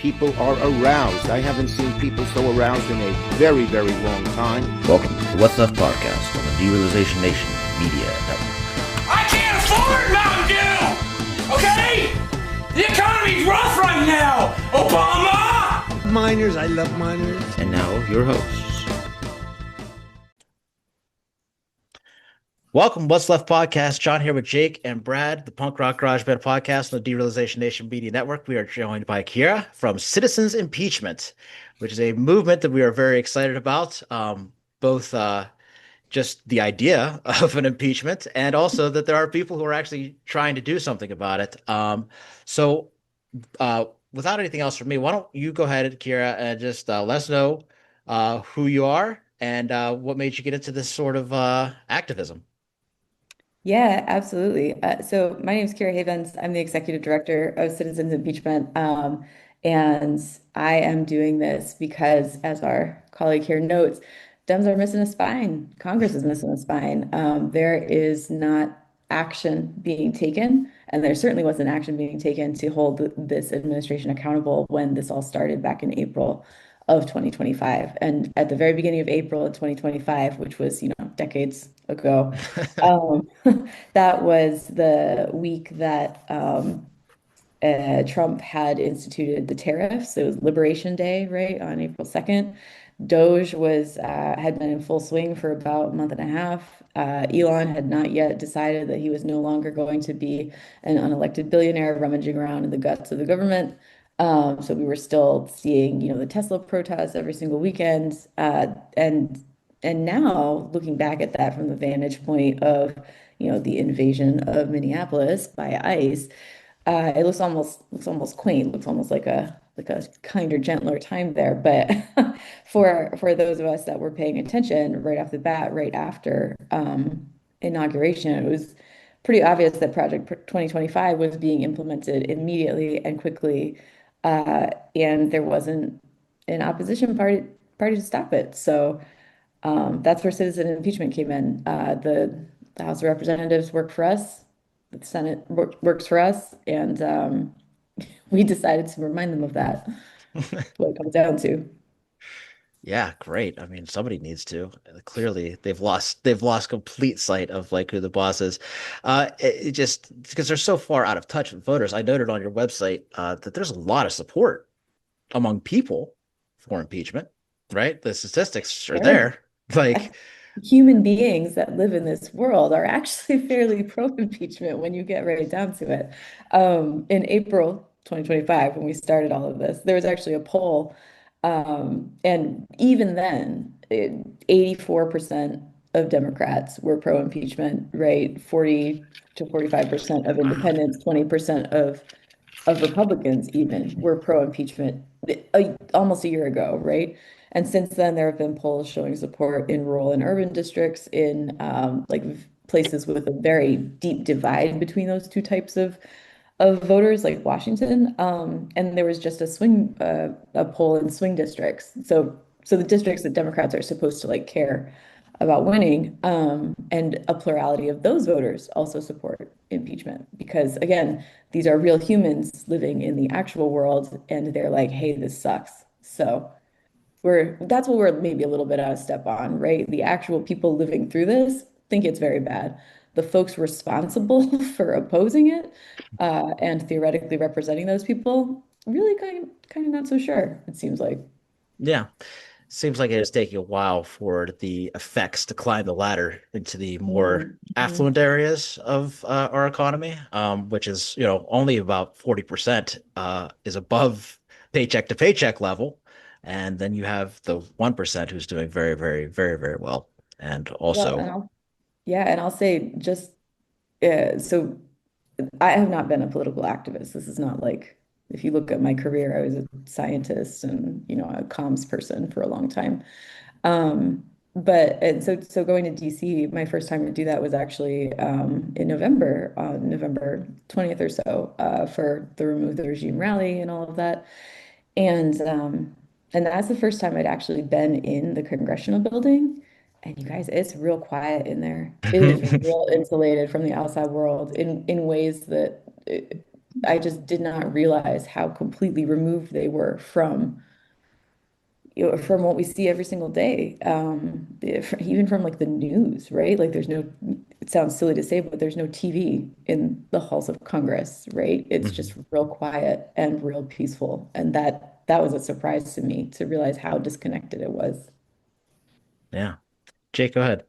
people are aroused. I haven't seen people so aroused in a very, very long time. Welcome to the What's Left podcast on the Derealization Nation Media Network. I can't afford Mountain Dew! Okay? The economy's rough right now! Obama! Miners, I love miners. And now, your hosts. Welcome, What's Left podcast. John here with Jake and Brad, the Punk Rock Garage Band podcast on the Derealization Nation Media Network. We are joined by Keira from Citizens Impeachment, which is a movement that we are very excited about. Both just the idea of an impeachment and also that there are people who are actually trying to do something about it. So without anything else from me, why don't you go ahead, Keira, and just let us know who you are and what made you get into this sort of activism. Yeah, absolutely. So my name is Keira Havens. I'm the executive director of Citizens Impeachment. And I am doing this because, as our colleague here notes, Dems are missing a spine. Congress is missing a spine. There is not action being taken, and there certainly wasn't action being taken to hold this administration accountable when this all started back in April of 2025. And at the very beginning of April of 2025, which was, decades ago, that was the week that Trump had instituted the tariffs. It was Liberation Day, right, on April 2nd. Doge was had been in full swing for about a month and a half. Elon had not yet decided that he was no longer going to be an unelected billionaire rummaging around in the guts of the government. So we were still seeing, the Tesla protests every single weekend. And now looking back at that from the vantage point of, the invasion of Minneapolis by ICE, it looks almost quaint, looks almost like a kinder, gentler time there. But for those of us that were paying attention right off the bat, right after inauguration, it was pretty obvious that Project 2025 was being implemented immediately and quickly, and there wasn't an opposition party to stop it. So that's where citizen impeachment came in. The House of Representatives work for us, the Senate works for us, and we decided to remind them of that. What it comes down to. Yeah, great. I mean, somebody needs to. Clearly, they've lost complete sight of like who the boss is. It just because they're so far out of touch with voters. I noted on your website that there's a lot of support among people for impeachment, right? The statistics are there. Like human beings that live in this world are actually fairly pro-impeachment when you get right down to it. In April 2025, when we started all of this, there was actually a poll. And even then, 84% of Democrats were pro-impeachment, right? 40 to 45% of independents, 20% of Republicans even were pro-impeachment almost a year ago, right? And since then, there have been polls showing support in rural and urban districts in like places with a very deep divide between those two types of voters, like Washington. And there was just a poll in swing districts. So the districts that Democrats are supposed to like care about winning, and a plurality of those voters also support impeachment because, again, these are real humans living in the actual world, and they're like, hey, this sucks. So that's what we're maybe a little bit out of step on, right? The actual people living through this think it's very bad. The folks responsible for opposing it and theoretically representing those people really kind of not so sure, it seems like. Yeah. Seems like it is taking a while for the effects to climb the ladder into the more affluent areas of our economy, which is, only about 40% is above paycheck to paycheck level. And then you have the 1% who's doing very, very, very, very well. And also, and I'll say just so I have not been a political activist. This is not like, if you look at my career, I was a scientist and, a comms person for a long time. So going to DC, my first time to do that was actually in November, on November 20th or so, for the Remove the Regime rally and all of that. And that's the first time I'd actually been in the congressional building. And you guys, it's real quiet in there. It is real insulated from the outside world in ways that I just did not realize how completely removed they were from from what we see every single day, even from like the news, right? Like there's no, it sounds silly to say, but there's no TV in the halls of Congress, right? It's just Mhm. real quiet and real peaceful. And that was a surprise to me to realize how disconnected it was. Yeah. Jake, go ahead.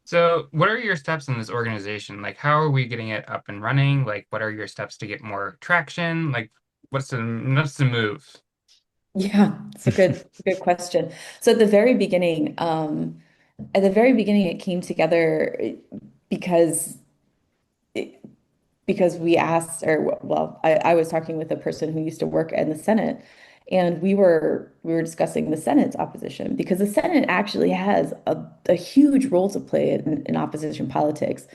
So, what are your steps in this organization? Like, how are we getting it up and running? Like, what are your steps to get more traction? Like, what's the move? Yeah, it's a good question. So at the very beginning, it came together because because we asked, or well, I was talking with a person who used to work in the Senate, and we were discussing the Senate's opposition because the Senate actually has a huge role to play in opposition politics.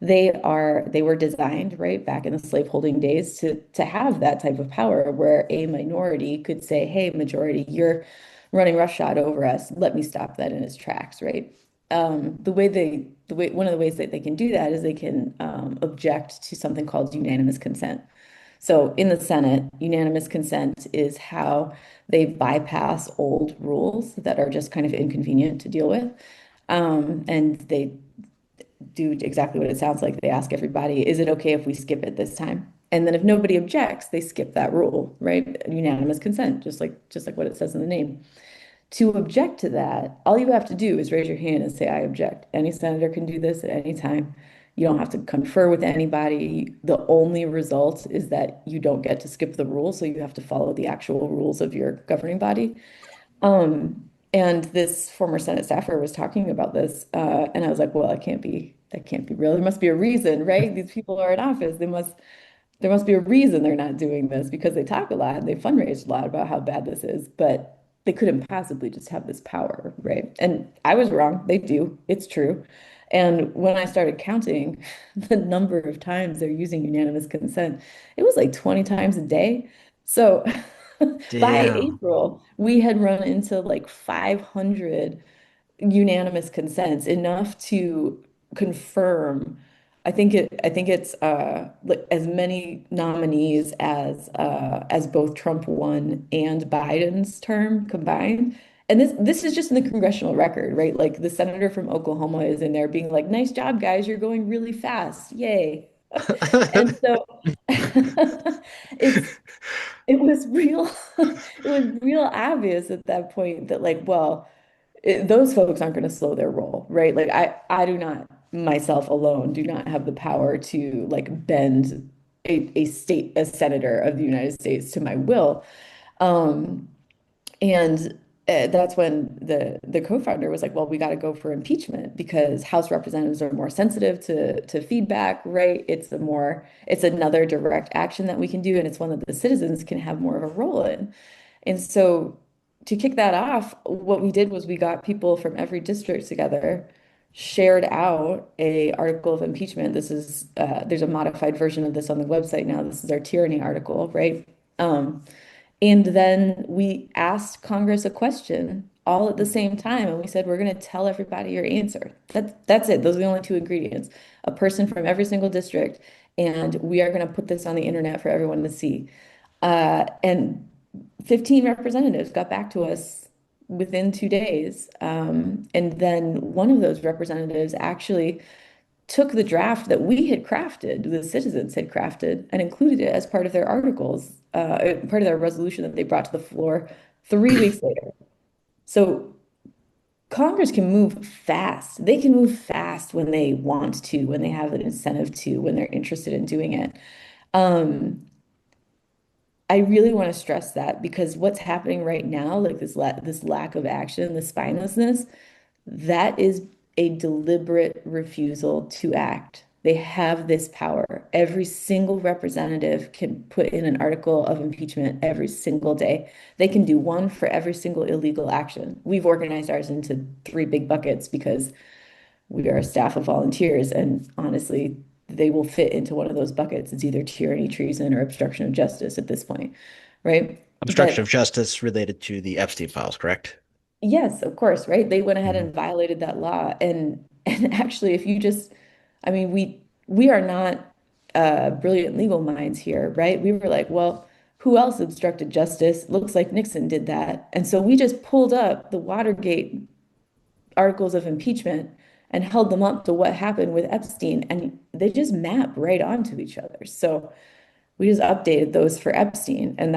They were designed right back in the slaveholding days to have that type of power where a minority could say, "Hey, majority, you're running roughshod over us. Let me stop that in its tracks," right? One of the ways that they can do that is they can object to something called unanimous consent. So in the Senate, unanimous consent is how they bypass old rules that are just kind of inconvenient to deal with. And they do exactly what it sounds like. They ask everybody, is it okay if we skip it this time? And then if nobody objects, they skip that rule, right? Unanimous consent, just like what it says in the name. To object to that, all you have to do is raise your hand and say, I object. Any senator can do this at any time. You don't have to confer with anybody. The only result is that you don't get to skip the rules, so you have to follow the actual rules of your governing body. And this former Senate staffer was talking about this, and I was like, well, that can't be real. There must be a reason, right? These people are in office. There must be a reason they're not doing this because they talk a lot and they fundraise a lot about how bad this is, but they couldn't possibly just have this power, right? And I was wrong. They do. It's true. And when I started counting the number of times they're using unanimous consent, it was like 20 times a day. So by Damn. April, we had run into like 500 unanimous consents, enough to confirm. I think it's like as many nominees as both Trump won and Biden's term combined. And this is just in the congressional record, right? Like the senator from Oklahoma is in there being like, "Nice job, guys, you're going really fast. Yay." And so it's it was real it was real obvious at that point that like, well, those folks aren't going to slow their roll, right? Like I do not myself alone do not have the power to like bend a senator of the United States to my will. Um, and that's when the co-founder was like, well, we got to go for impeachment because House representatives are more sensitive to feedback, right? It's another direct action that we can do, and it's one that the citizens can have more of a role in. And so to kick that off, what we did was we got people from every district together, shared out a article of impeachment. There's a modified version of this on the website now. This is our tyranny article, right? And then we asked Congress a question all at the same time, and we said, we're going to tell everybody your answer. That's it. Those are the only two ingredients. A person from every single district, and we are going to put this on the internet for everyone to see. And 15 representatives got back to us within 2 days. And then one of those representatives actually took the draft that we had crafted, the citizens had crafted, and included it as part of their articles, part of their resolution that they brought to the floor 3 weeks later. So Congress can move fast. They can move fast when they want to, when they have an incentive to, when they're interested in doing it. Um, I really want to stress that because what's happening right now, like this lack of action, this spinelessness, that is a deliberate refusal to act. They have this power. Every single representative can put in an article of impeachment every single day. They can do one for every single illegal action. We've organized ours into three big buckets because we are a staff of volunteers, and honestly, they will fit into one of those buckets. It's either tyranny, treason, or obstruction of justice at this point, right? Obstruction of But justice related to the Epstein files, correct? yes, of course, right? They went ahead Mhm. and violated that law. And actually, if you just, I mean, we are not brilliant legal minds here, right? We were like, well, who else obstructed justice? Looks like Nixon did that. And so we just pulled up the Watergate articles of impeachment and held them up to what happened with Epstein, and they just map right onto each other. So we just updated those for Epstein, and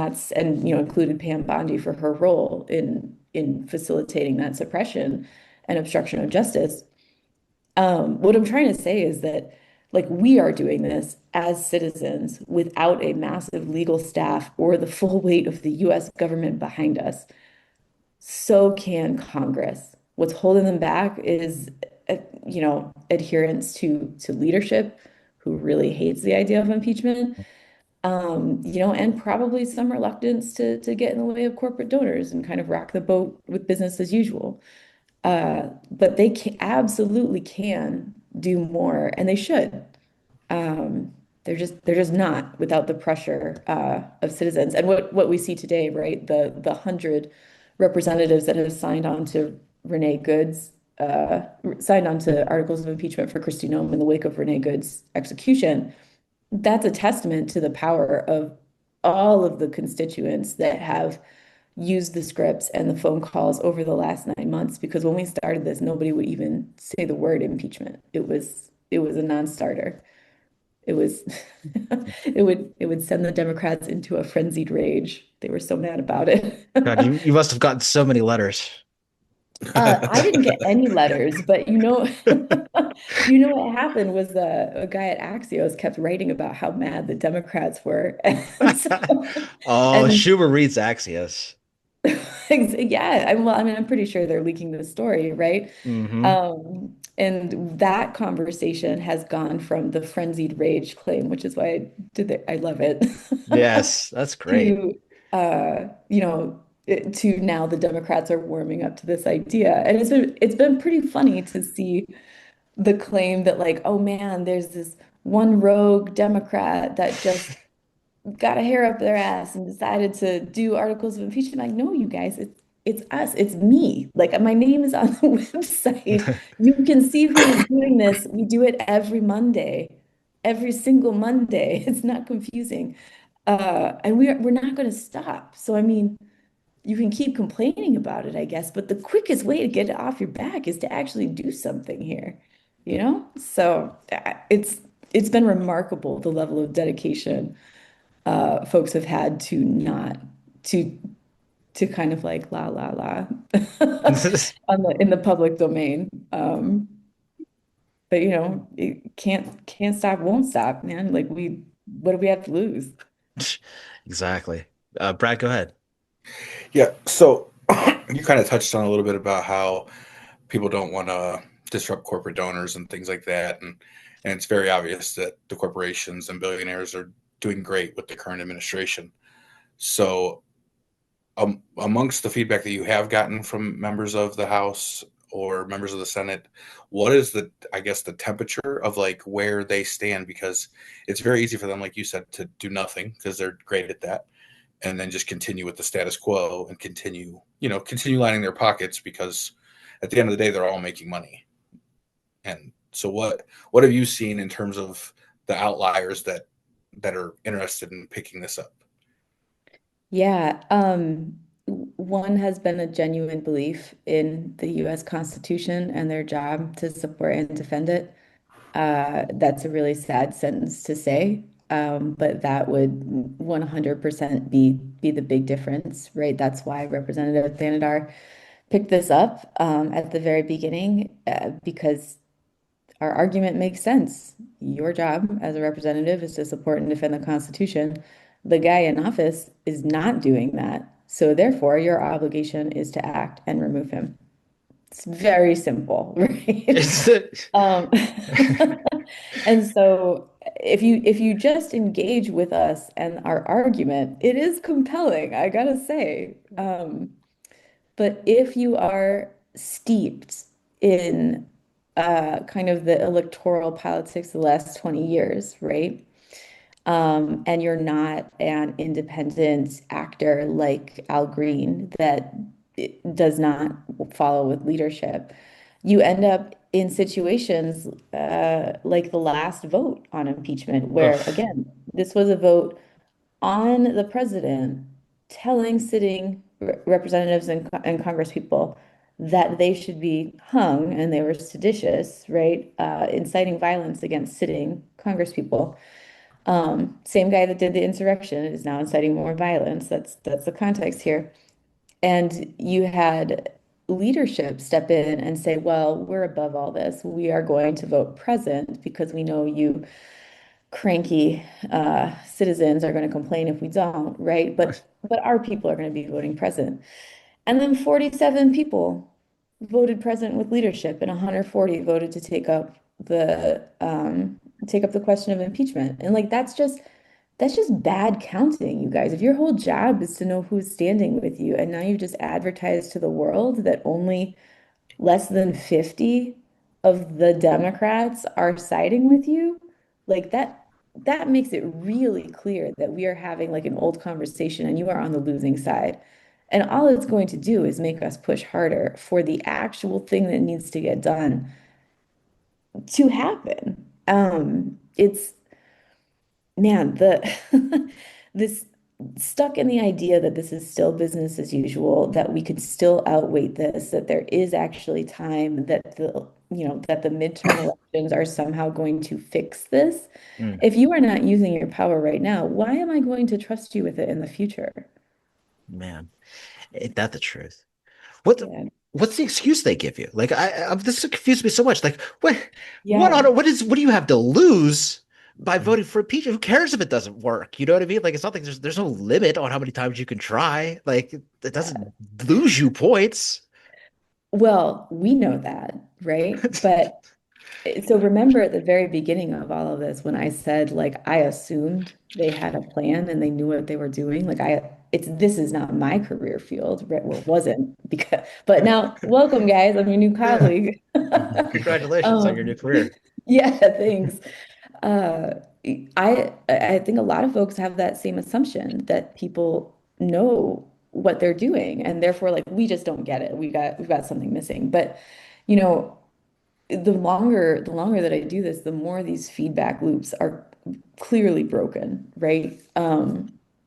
included Pam Bondi for her role in facilitating that suppression and obstruction of justice. What I'm trying to say is that like we are doing this as citizens without a massive legal staff or the full weight of the US government behind us. So can Congress. What's holding them back is, adherence to leadership who really hates the idea of impeachment, and probably some reluctance to get in the way of corporate donors and kind of rock the boat with business as usual. But they absolutely can do more, and they should. They're just not without the pressure of citizens. And what we see today, right? The 100 representatives that have signed on to Renee Good's signed on to articles of impeachment for Kristi Noem in the wake of Renee Good's execution. That's a testament to the power of all of the constituents that have used the scripts and the phone calls over the last 9 months. Because when we started this, nobody would even say the word impeachment. It was a non-starter. It was it would send the Democrats into a frenzied rage. They were so mad about it. God, you must have gotten so many letters. I didn't get any letters, but what happened was a guy at Axios kept writing about how mad the Democrats were. Oh, And Schumer reads Axios. yeah, I'm pretty sure they're leaking the story, right? Hmm. And that conversation has gone from the frenzied rage claim, which is why I love it, Yes, that's great. to uh, you know, to now the Democrats are warming up to this idea. And it's been pretty funny to see the claim that like, oh man, there's this one rogue Democrat that just got a hair up their ass and decided to do articles of impeachment. Like, no, you guys, it's us, it's me. Like my name is on the website. You can see who is doing this. We do it every Monday, every single Monday. It's not confusing. And we're not going to stop. So I mean, you can keep complaining about it, I guess, but the quickest way to get it off your back is to actually do something here, you know? So it's been remarkable the level of dedication folks have had to not to to kind of like la la la in the public domain. But it can't stop, won't stop, man. Like what do we have to lose? Exactly. Brad, go ahead. Yeah, so you kind of touched on a little bit about how people don't want to disrupt corporate donors and things like that, and it's very obvious that the corporations and billionaires are doing great with the current administration. So, amongst the feedback that you have gotten from members of the House or members of the Senate, what is I guess, the temperature of like where they stand? Because it's very easy for them, like you said, to do nothing because they're great at that, and then just continue with the status quo and continue lining their pockets because at the end of the day, they're all making money. And so what have you seen in terms of the outliers that are interested in picking this up? Yeah, one has been a genuine belief in the US Constitution and their job to support and defend it. That's a really sad sentence to say, but that would 100% be the big difference, right? That's why Representative Thanadar picked this up at the very beginning, because our argument makes sense. Your job as a representative is to support and defend the Constitution. The guy in office is not doing that. So therefore, your obligation is to act and remove him. It's very simple, right? Um, and so if you just engage with us and our argument, it is compelling, I gotta say. But if you are steeped in kind of the electoral politics of the last 20 years, right? And you're not an independent actor like Al Green that does not follow with leadership, you end up in situations like the last vote on impeachment, where Ugh. again, this was a vote on the president telling sitting representatives and Congress people that they should be hung and they were seditious, right? Inciting violence against sitting Congress people. Same guy that did the insurrection is now inciting more violence. That's the context here. And you had leadership step in and say, well, we're above all this. We are going to vote present because we know you cranky citizens are going to complain if we don't, right? But our people are going to be voting present. And then 47 people voted present with leadership, and 140 voted to take up the question of impeachment. And like that's just bad counting, you guys. If your whole job is to know who's standing with you, and now you just advertise to the world that only less than 50 of the Democrats are siding with you, like that makes it really clear that we are having like an old conversation and you are on the losing side. And all it's going to do is make us push harder for the actual thing that needs to get done to happen. It's man, the this stuck in the idea that this is still business as usual, that we could still outwait this, that there is actually time, that the midterm elections are somehow going to fix this. Mm, If you are not using your power right now, why am I going to trust you with it in the future? man, ain't that the truth? What Yeah. what's the excuse they give you? Like this confused me so much. Like Yeah. what do you have to lose by voting for impeachment? Who cares if it doesn't work? You know what I mean? Like it's not like there's no limit on how many times you can try. Like it doesn't lose you points. Well, we know that, right? But so remember at the very beginning of all of this, when I said like I assumed they had a plan and they knew what they were doing, like this is not my career field, right? Well, it wasn't because, but now welcome guys, I'm your new Yeah. colleague. Congratulations on your new Um, career. yeah, thanks. Uh, I think a lot of folks have that same assumption that people know what they're doing, and therefore like we just don't get it. We've got something missing. But you know, the longer that I do this, the more these feedback loops are clearly broken, right?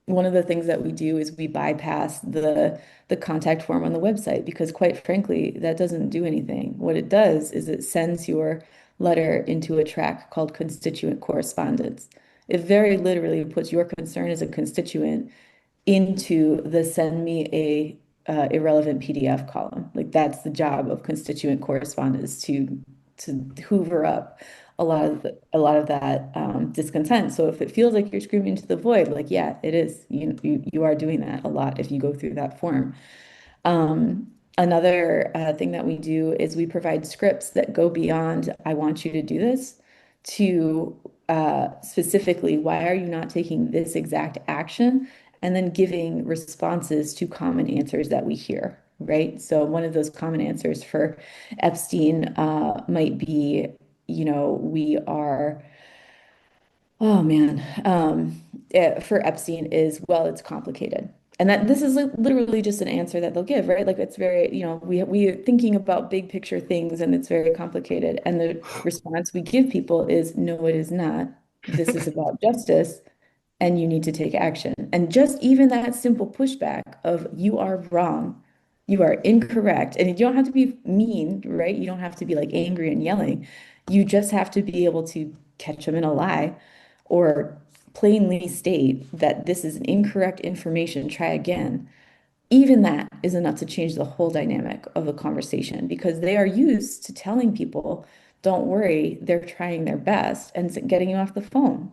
One of the things that we do is we bypass the contact form on the website because quite frankly, that doesn't do anything. What it does is it sends your letter into a track called constituent correspondence. It very literally puts your concern as a constituent into the send me a irrelevant PDF column. Like that's the job of constituent correspondence to hoover up a lot of that discontent. So if it feels like you're screaming to the void, like yeah, it is. You are doing that a lot if you go through that form. Another thing that we do is we provide scripts that go beyond, I want you to do this, to specifically, why are you not taking this exact action? And then giving responses to common answers that we hear, right? So one of those common answers for Epstein might be, we are. Oh man. For Epstein is, well, it's complicated. And that this is literally just an answer that they'll give, right? Like it's very, we are thinking about big picture things and it's very complicated. And the response we give people is, no, it is not. This is about justice and you need to take action. And just even that simple pushback of you are wrong, you are incorrect. And you don't have to be mean, right? You don't have to be like angry and yelling. You just have to be able to catch them in a lie or plainly state that this is an incorrect information, try again. Even that is enough to change the whole dynamic of the conversation because they are used to telling people, don't worry, they're trying their best and getting you off the phone.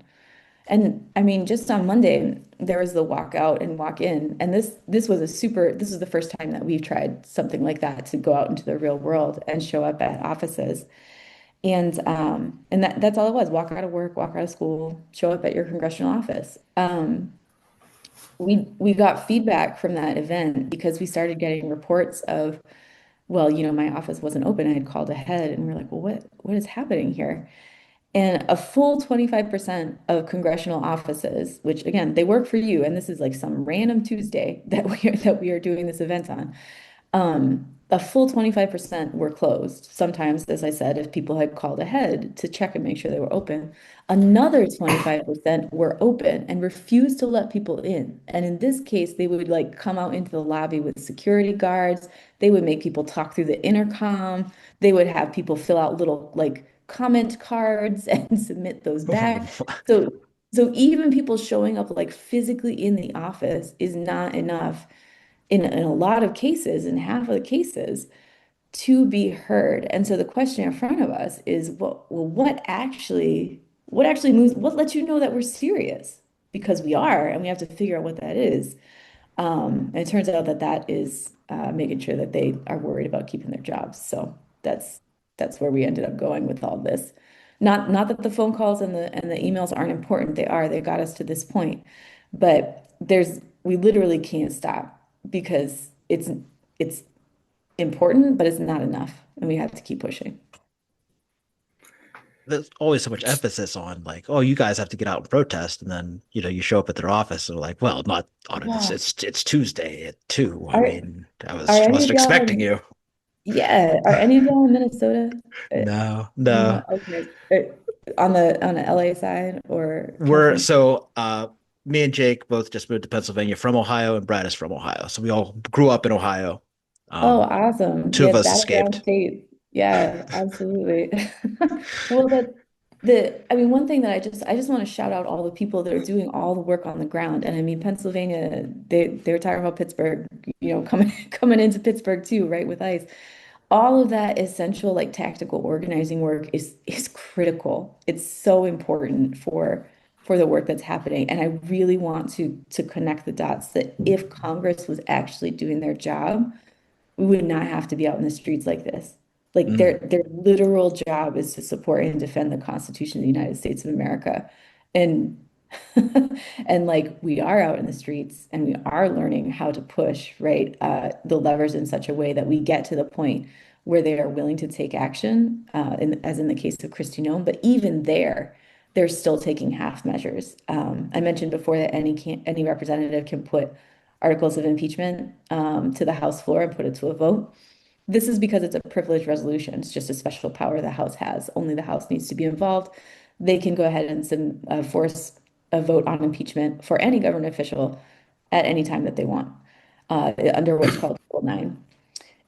And I mean, just on Monday, there was the walk out and walk in. And this was the first time that we've tried something like that to go out into the real world and show up at offices. And that's all it was. Walk out of work, walk out of school, show up at your congressional office. We got feedback from that event because we started getting reports of, well, my office wasn't open. I had called ahead and we are like, well, what is happening here? And a full 25% of congressional offices, which again, they work for you, and this is like some random Tuesday that we are doing this event on. a full 25% were closed. Sometimes, as I said, if people had called ahead to check and make sure they were open, another 25% were open and refused to let people in. And in this case, they would like come out into the lobby with security guards. They would make people talk through the intercom. They would have people fill out little like comment cards and submit those back. So so even people showing up like physically in the office is not enough in a lot of cases, in half of the cases, to be heard. And so the question in front of us is, what actually moves, what lets you know that we're serious? Because we are, and we have to figure out what that is. And it turns out that that is making sure that they are worried about keeping their jobs. So that's where we ended up going with all this. Not that the phone calls and the emails aren't important. They are. They got us to this point. But we literally can't stop because it's important, but it's not enough, and we have to keep pushing. There's always so much emphasis on like, oh, you guys have to get out and protest, and then you show up at their office and they're like, well, not on it. Yeah. It's Tuesday at 2. I Are mean, I are any wasn't of y'all expecting in, you. yeah, are any of y'all in Minnesota? Uh, No, no, no. okay. On the LA side or We're California? so me and Jake both just moved to Pennsylvania from Ohio, and Brad is from Ohio. So we all grew up in Ohio. Oh, Um, awesome. two Yeah, of us battleground escaped. state. Yeah, absolutely. Well, I mean, one thing that I just want to shout out all the people that are doing all the work on the ground. And I mean, Pennsylvania, they were talking about Pittsburgh, coming coming into Pittsburgh too, right, with ICE. All of that essential like tactical organizing work is critical. It's so important for the work that's happening. And I really want to connect the dots that if Congress was actually doing their job, we would not have to be out in the streets like this. Like Mm. their literal job is to support and defend the Constitution of the United States of America. And and like we are out in the streets and we are learning how to push, right, the levers in such a way that we get to the point where they are willing to take action, as in the case of Kristi Noem. But even there, they're still taking half measures. I mentioned before that any representative can put articles of impeachment to the House floor and put it to a vote. This is because it's a privileged resolution. It's just a special power the House has. Only the House needs to be involved. They can go ahead and force a vote on impeachment for any government official at any time that they want, under what's called Rule 9.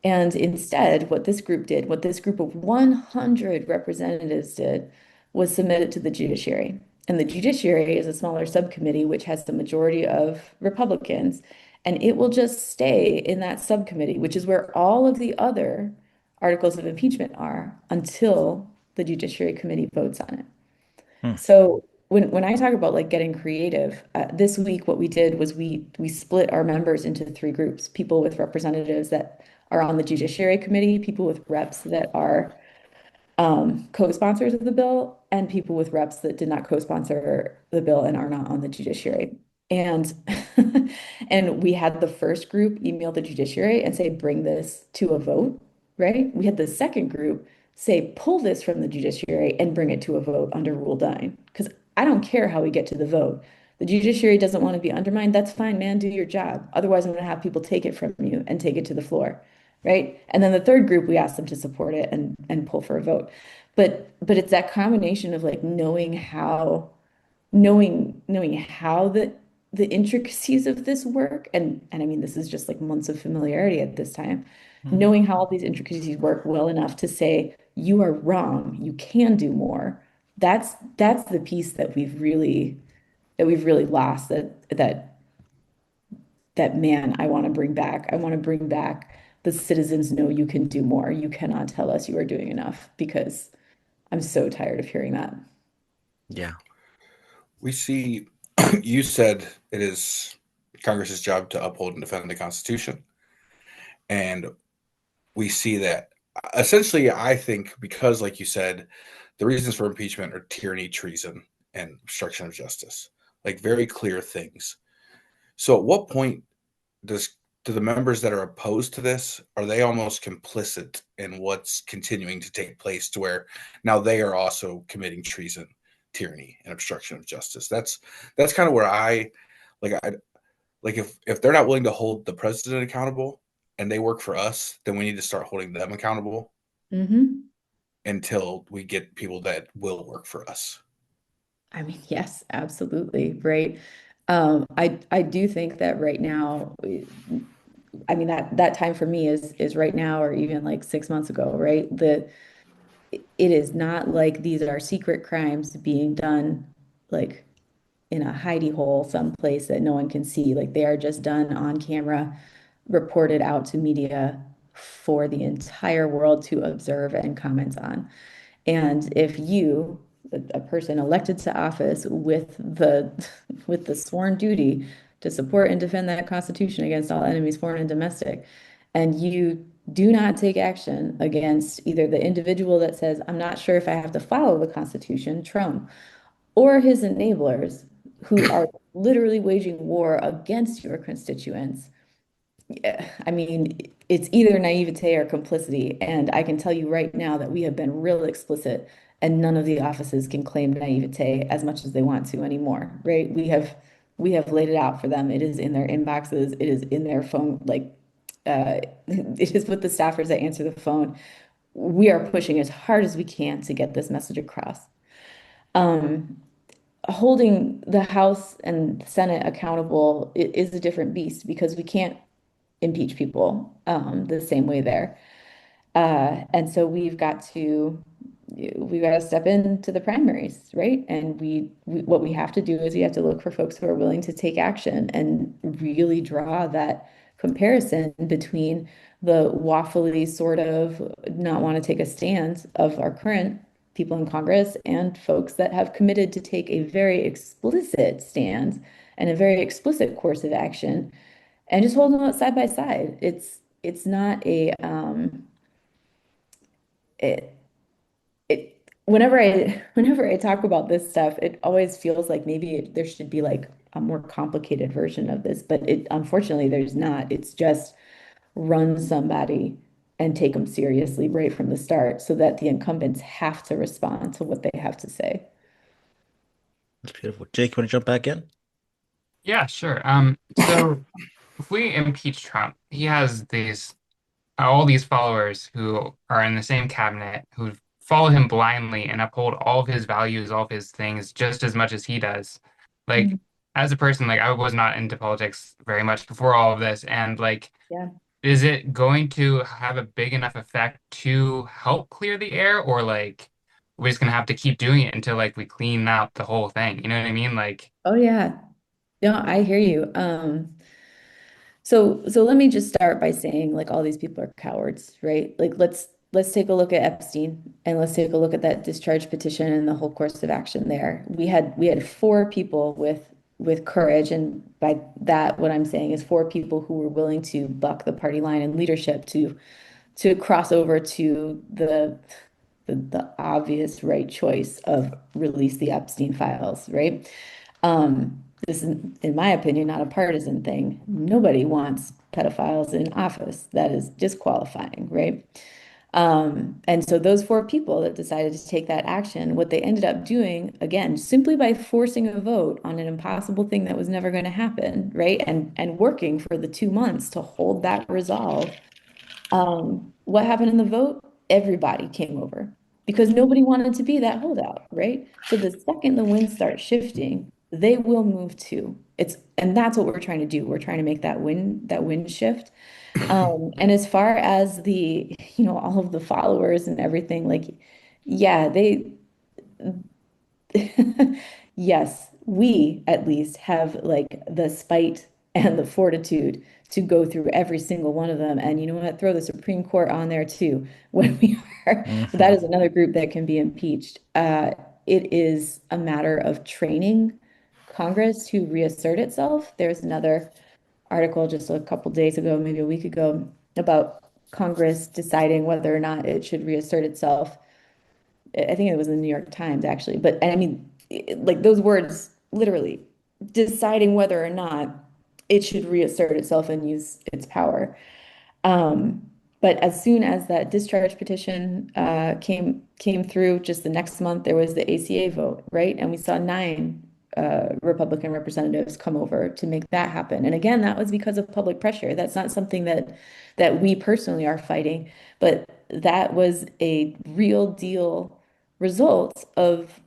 And instead, what this group did, what this group of 100 representatives did, was submit it to the judiciary. And the judiciary is a smaller subcommittee, which has the majority of Republicans. And it will just stay in that subcommittee, which is where all of the other articles of impeachment are until the Judiciary Committee votes on it. Hmm. So when I talk about like getting creative, this week what we did was we split our members into three groups: people with representatives that are on the Judiciary Committee, people with reps that are co-sponsors of the bill, and people with reps that did not co-sponsor the bill and are not on the judiciary. And and we had the first group email the judiciary and say, bring this to a vote, right? We had the second group say, pull this from the judiciary and bring it to a vote under Rule 9. Because I don't care how we get to the vote. The judiciary doesn't want to be undermined. That's fine, man. Do your job. Otherwise, I'm going to have people take it from you and take it to the floor, right? And then the third group, we asked them to support it and pull for a vote. But it's that combination of like knowing how the intricacies of this work, and I mean this is just like months of familiarity at this time, knowing how all these intricacies work well enough to say you are wrong, you can do more. That's the piece that we've really lost, that man, I want to bring back. I want to bring back the citizens know you can do more. You cannot tell us you are doing enough, because I'm so tired of hearing that. Yeah. We see you said it is Congress's job to uphold and defend the Constitution. And we see that essentially, I think, because, like you said, the reasons for impeachment are tyranny, treason, and obstruction of justice, like very clear things. So, at what point do the members that are opposed to this, are they almost complicit in what's continuing to take place, to where now they are also committing treason, tyranny, and obstruction of justice? That's kind of where I like if they're not willing to hold the president accountable, and they work for us, then we need to start holding them accountable Hmm. until we get people that will work for us. I mean, yes, absolutely, right. I do think that right now, I mean that time for me is right now or even like 6 months ago, right? It is not like these are secret crimes being done like in a hidey hole someplace that no one can see. Like they are just done on camera, reported out to media for the entire world to observe and comment on. And if you, a person elected to office with the with the sworn duty to support and defend that Constitution against all enemies, foreign and domestic, and you do not take action against either the individual that says, I'm not sure if I have to follow the Constitution, Trump, or his enablers who are literally waging war against your constituents, yeah, I mean, it's either naivete or complicity. And I can tell you right now that we have been real explicit, and none of the offices can claim naivete as much as they want to anymore, right? We have laid it out for them. It is in their inboxes, it is in their phone, like it is with the staffers that answer the phone. We are pushing as hard as we can to get this message across. Um, Holding the House and Senate accountable is a different beast because we can't impeach people the same way there. And so we've got to step into the primaries, right? And what we have to do is we have to look for folks who are willing to take action and really draw that comparison between the waffly sort of not want to take a stance of our current people in Congress and folks that have committed to take a very explicit stand and a very explicit course of action and just hold them up side by side. It's not a it whenever I talk about this stuff, it always feels like maybe there should be like a more complicated version of this, but it unfortunately there's not. It's just run somebody and take them seriously right from the start so that the incumbents have to respond to what they have to say. That's beautiful. Jake, you want to jump back in? Yeah, sure. So if we impeach Trump, he has these all these followers who are in the same cabinet who follow him blindly and uphold all of his values, all of his things just as much as he does. Like Mhm. as a person, like I was not into politics very much before all of this, and like Yeah. is it going to have a big enough effect to help clear the air, or like we're just gonna have to keep doing it until like we clean out the whole thing? You know what I mean? Like, Oh yeah. No, I hear you. So let me just start by saying like all these people are cowards, right? Like let's take a look at Epstein and let's take a look at that discharge petition and the whole course of action there. We had four people with courage, and by that what I'm saying is four people who were willing to buck the party line and leadership to cross over to the obvious right choice of release the Epstein files, right? This is, in my opinion, not a partisan thing. Nobody wants pedophiles in office. That is disqualifying, right? And so those four people that decided to take that action, what they ended up doing, again, simply by forcing a vote on an impossible thing that was never going to happen, right? And working for the 2 months to hold that resolve, what happened in the vote? Everybody came over because nobody wanted to be that holdout, right? So the second the winds start shifting, they will move too. And that's what we're trying to do. We're trying to make that wind shift. And as far as all of the followers and everything, like, yeah, yes, we at least have like the spite and the fortitude to go through every single one of them. And you know what? Throw the Supreme Court on there too. When we are, that is Hmm. another group that can be impeached. It is a matter of training Congress to reassert itself. There's another article just a couple days ago, maybe a week ago, about Congress deciding whether or not it should reassert itself. I think it was in the New York Times actually, but I mean, like those words literally deciding whether or not it should reassert itself and use its power. Um, but as soon as that discharge petition came through, just the next month there was the ACA vote, right? And we saw 9 Republican representatives come over to make that happen. And again, that was because of public pressure. That's not something that we personally are fighting, but that was a real deal result of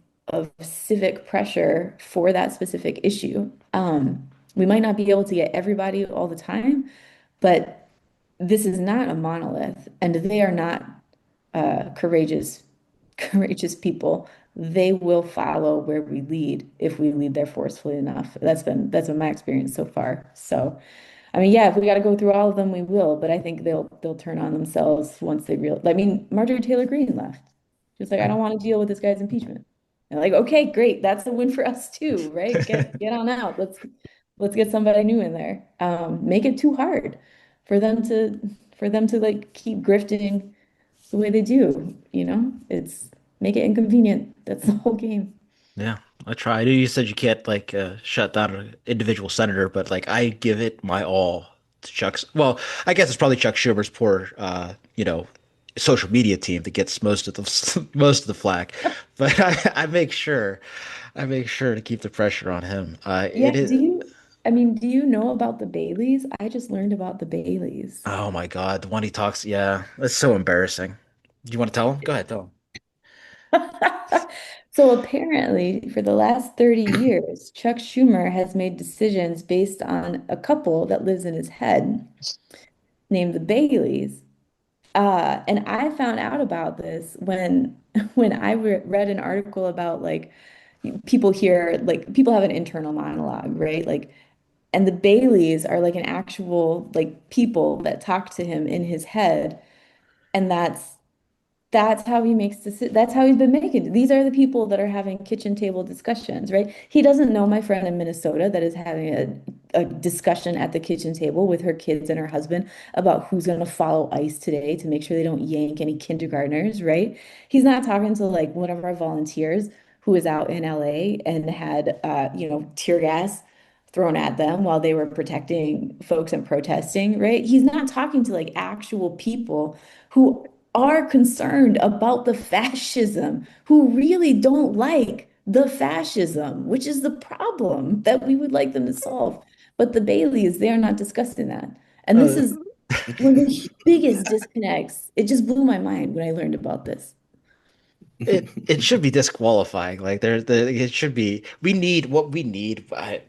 civic pressure for that specific issue. We might not be able to get everybody all the time, but this is not a monolith, and they are not courageous, courageous people. They will follow where we lead if we lead there forcefully enough. That's been my experience so far. So, I mean, yeah, if we got to go through all of them, we will. But I think they'll turn on themselves once they real. I mean, Marjorie Taylor Greene left. She was like, I don't want to deal with this guy's impeachment. And like, okay, great, that's a win for us too, right? Get on out. Let's get somebody new in there. Make it too hard for them to like keep grifting the way they do, you know? It's make it inconvenient. That's the whole game. Yeah, I try. I know you said you can't like shut down an individual senator, but like I give it my all to Chuck's. Well, I guess it's probably Chuck Schumer's poor, social media team that gets most of the most of the flack. But I make sure to keep the pressure on him. Yeah, It is. do you know about the Baileys? I just learned about the Baileys. Oh my God, the one he talks. Yeah, that's so embarrassing. Do you want to tell him? Go ahead, tell him. So apparently, for the last 30 years, Chuck Schumer has made decisions based on a couple that lives in his head named the Baileys. And I found out about this when when I read an article about like people here, like people have an internal monologue, right? Like, and the Baileys are like an actual like people that talk to him in his head, and that's how he makes decisions. That's how he's been making. These are the people that are having kitchen table discussions, right? He doesn't know my friend in Minnesota that is having a discussion at the kitchen table with her kids and her husband about who's going to follow ICE today to make sure they don't yank any kindergartners, right? He's not talking to like one of our volunteers who was out in LA and had, tear gas thrown at them while they were protecting folks and protesting, right? He's not talking to like actual people who are concerned about the fascism, who really don't like the fascism, which is the problem that we would like them to solve. But the Baileys, they are not discussing that. And this Uh, is one of the biggest disconnects. It just blew my mind when I learned about this. it should be disqualifying. Like it should be. We need what we need.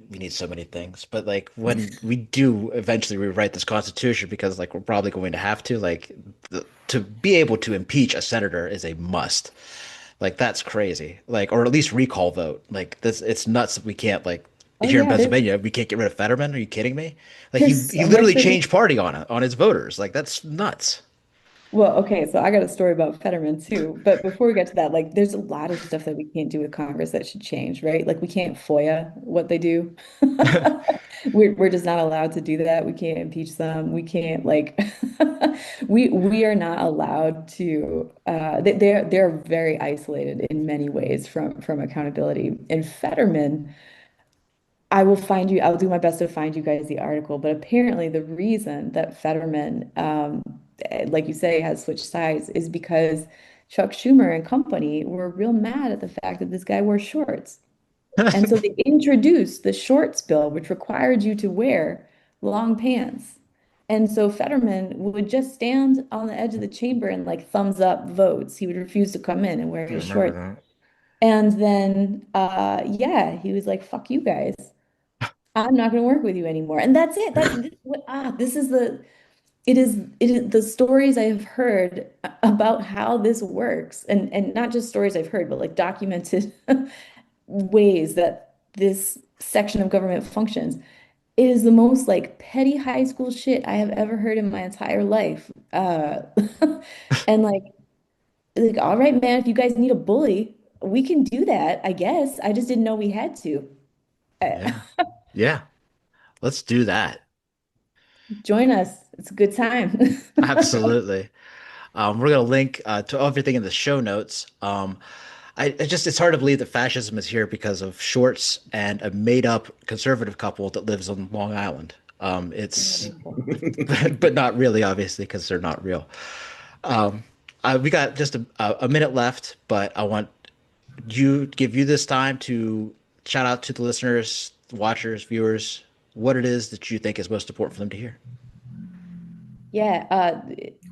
We need so many things, but like when we do eventually rewrite this constitution, because like we're probably going to have to, like to be able to impeach a senator is a must. Like that's crazy. Like or at least recall vote. Like this, it's nuts that we can't like Oh here in yeah, Pennsylvania we can't get rid of Fetterman. Are you kidding me? Like there's he so much literally that changed party on his voters. Like that's nuts. well, okay, so I got a story about Fetterman too. But before we get to that, like there's a lot of stuff that we can't do with Congress that should change, right? Like we can't FOIA what they do. We're just not allowed to do that. We can't impeach them. We can't like we are not allowed to they're very isolated in many ways from accountability. And Fetterman I'll do my best to find you guys the article, but apparently the reason that Fetterman, like you say, has switched sides is because Chuck Schumer and company were real mad at the fact that this guy wore shorts. And so they introduced the shorts bill, which required you to wear long pants. And so Fetterman would just stand on the edge of the chamber and like thumbs up votes. He would refuse to come in and wear I his remember shorts. that. And then, yeah, he was like, fuck you guys. I'm not going to work with you anymore. And that's it. This is it is the stories I have heard about how this works. And not just stories I've heard, but like documented ways that this section of government functions. It is the most like petty high school shit I have ever heard in my entire life. And like, all right, man, if you guys need a bully, we can do that, I guess. I just didn't know we had to. Uh, Yeah. Yeah. Let's do that. Join us. It's a good time. Absolutely. We're gonna link to everything in the show notes. I just it's hard to believe that fascism is here because of shorts and a made up conservative couple that lives on Long Island. It's but not really, obviously, because they're not real. Um, we got just a minute left, but I want give you this time to shout out to the listeners, watchers, viewers, what it is that you think is most important for them to hear. Yeah,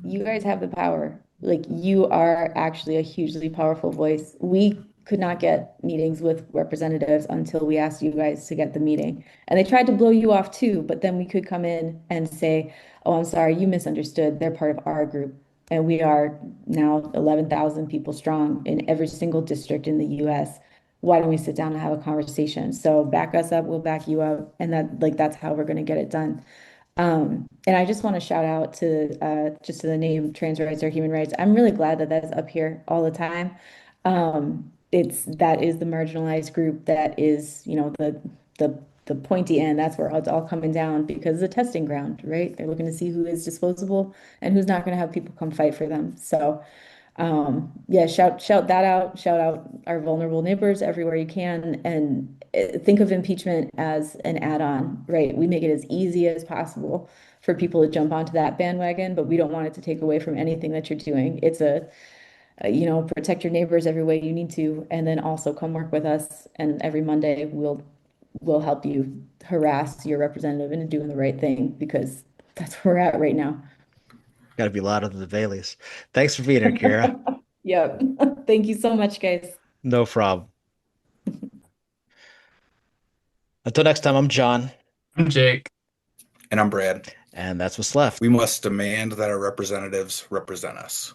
you guys have the power. Like, you are actually a hugely powerful voice. We could not get meetings with representatives until we asked you guys to get the meeting. And they tried to blow you off too, but then we could come in and say, "Oh, I'm sorry, you misunderstood. They're part of our group." And we are now 11,000 people strong in every single district in the US. Why don't we sit down and have a conversation? So back us up, we'll back you up. And that's how we're going to get it done. And I just want to shout out to just to the name trans rights or human rights. I'm really glad that that's up here all the time. That is the marginalized group that is, the pointy end. That's where it's all coming down because it's a testing ground, right? They're looking to see who is disposable and who's not going to have people come fight for them. So yeah, shout that out, shout out our vulnerable neighbors everywhere you can, and think of impeachment as an add-on, right? We make it as easy as possible for people to jump onto that bandwagon, but we don't want it to take away from anything that you're doing. It's protect your neighbors every way you need to, and then also come work with us. And every Monday we'll help you harass your representative into doing the right thing because that's where we're at right now. Got to be louder than the Baileys. Thanks for being here, Keira. Yep. Thank you so much, guys. No problem. Until next time, I'm John. I'm Jake. And I'm Brad. And that's what's left. We must demand that our representatives represent us.